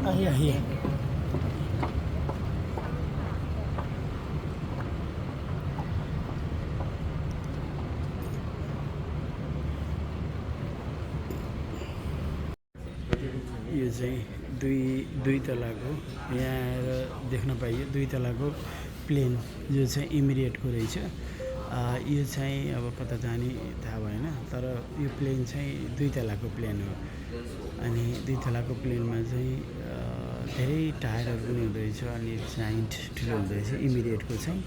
आइए यो चाहिँ दुई तलाको यहाँ आएर देख्न पाइयो 2 तलाको प्लेन जो चाहिँ इमिरेटको रहेछ। यो चाहिँ अब कता जाने थाहा भएन, तर यो प्लेन चाहिँ 2 तलाको प्लेन हो। अनि 2 तलाको प्लेनमा चाहिँ धेरै टायरहरू पनि हुँदो रहेछ अनि जाइन्ट ठुलो हुँदो रहेछ। इमिरेटको चाहिँ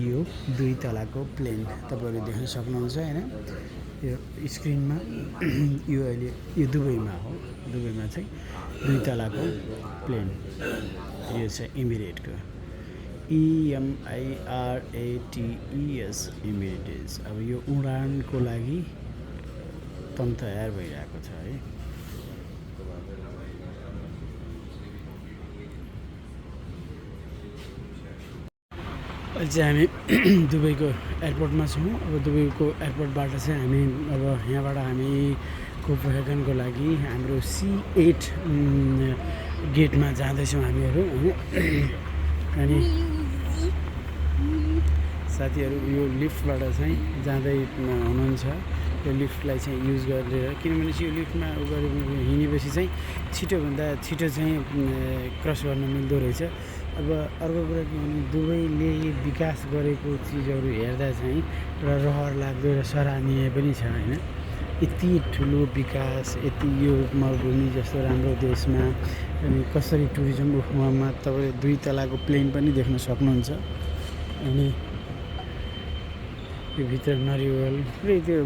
यो 2 तलाको प्लेन तपाईँहरू देख्न सक्नुहुन्छ हैन। यो स्क्रिनमा यो अहिले यो दुबईमा हो। दुबईमा चाहिँ 2 तलाको प्लेन यो चाहिँ इमिरेटको EMIRATES इमिरेट्स। अब यो उडानको लागि तम तयार भइरहेको छ है। अहिले चाहिँ हामी दुबईको एयरपोर्टमा छौँ। अब दुबईको एयरपोर्टबाट चाहिँ हामी अब यहाँबाट हामी कोपेनहेगनको लागि हाम्रो C8 गेटमा जाँदैछौँ हामीहरू हैन। अनि साथीहरू यो लिफ्टबाट चाहिँ जाँदै हुनुहुन्छ। यो लिफ्टलाई चाहिँ युज गरेर, किनभने चाहिँ यो लिफ्टमा हिँडेपछि चाहिँ छिटोभन्दा छिटो चाहिँ क्रस गर्न मिल्दो रहेछ। अब अर्को कुरा के भने दुबईले विकास गरेको चिजहरू हेर्दा चाहिँ एउटा रहर लाग्दो र सराहनीय पनि छ हैन। यति ठुलो विकास, यति यो मरुभूमि जस्तो राम्रो देशमा अनि कसरी टुरिज्म उहाँमा तपाईँले 2 तलाको प्लेन पनि देख्न सक्नुहुन्छ। अनि यो भित्र नरिवल पुरै त्यो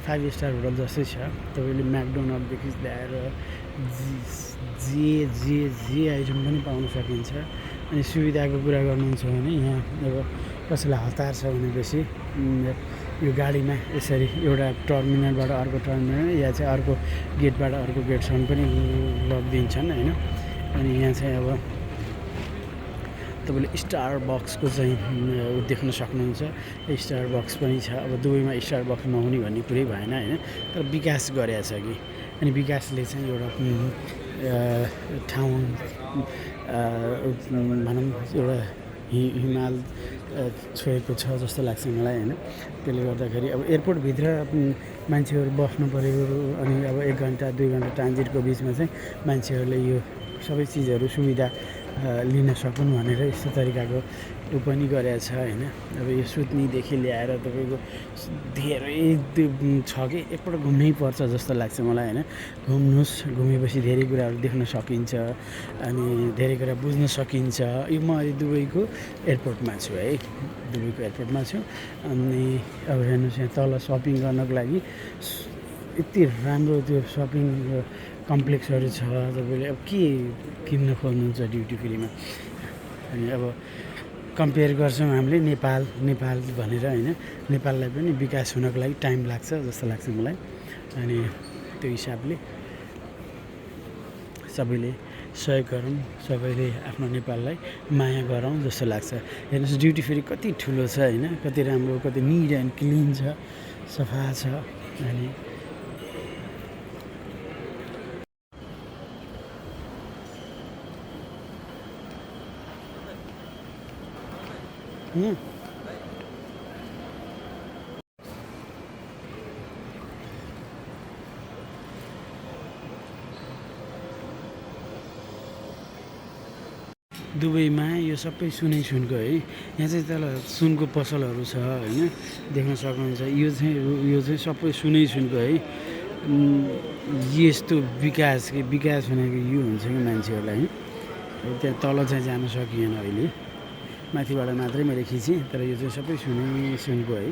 5 स्टार होटल जस्तै छ। तपाईँले म्याकडोनल्डदेखि ल्याएर जे आइटम पनि पाउन सकिन्छ। अनि सुविधाको कुरा गर्नुहुन्छ भने यहाँ अब कसैलाई हतार छ भनेपछि यो गाडीमा यसरी एउटा टर्मिनलबाट अर्को टर्मिनल या चाहिँ अर्को गेटबाट अर्को गेटसम्म पनि लगिदिन्छन् हैन। अनि यहाँ चाहिँ अब तपाईँले स्टार बक्सको चाहिँ देख्न सक्नुहुन्छ। स्टार बक्स पनि छ। अब दुबईमा स्टार बक्स नहुने भन्ने कुरै भएन हैन, तर विकास गरेको छ कि। अनि विकासले चाहिँ एउटा ठाउँ भनौँ एउटा हिमाल छोएको छ जस्तो लाग्छ मलाई हैन। त्यसले गर्दाखेरि अब एयरपोर्टभित्र मान्छेहरू बस्नु पऱ्यो। अनि अब 1 घन्टा 2 घन्टा ट्रान्जिटको बिचमा चाहिँ मान्छेहरूले यो सबै चिजहरू सुविधा लिन सकुन् भनेर यस्तो तरिकाको ऊ पनि गरेको छ हैन। अब यो सुत्नेदेखि ल्याएर तपाईँको धेरै छ कि एकपल्ट घुम्नै पर्छ जस्तो लाग्छ मलाई हैन। घुम्नुहोस्, घुमेपछि धेरै कुराहरू देख्न सकिन्छ अनि धेरै कुरा बुझ्न सकिन्छ। यो म अहिले दुबईको एयरपोर्टमा छु है, दुबईको एयरपोर्टमा छु। अनि अब हेर्नुहोस् यहाँ तल सपिङ गर्नको लागि यति राम्रो त्यो सपिङ कम्प्लेक्सहरू छ। तपाईँले अब के किन्न खोज्नुहुन्छ ड्युटी फ्रीमा। अनि अब कम्पेयर गर्छौँ हामीले नेपाल भनेर हैन। नेपाललाई पनि विकास हुनको लागि टाइम लाग्छ जस्तो लाग्छ मलाई। अनि त्यो हिसाबले सबैले सहयोग गरौँ, सबैले आफ्नो नेपाललाई माया गरौँ जस्तो लाग्छ। हेर्नुहोस् ड्युटी फ्री कति ठुलो छ हैन, कति राम्रो, कति निट एन्ड क्लिन छ, सफा छ। अनि दुबईमा यो सबै सुनको है। यहाँ चाहिँ तल सुनको पसलहरू छ हैन, देख्न सक्नुहुन्छ। यो चाहिँ सबै सुनको है। यस्तो विकास भनेको यो हुन्छ कि मान्छेहरूलाई है। त्यहाँ तल चाहिँ जान सकिएन अहिले, माथिबाट मात्रै मैले खिचेँ। तर यो चाहिँ सबै सुनको है।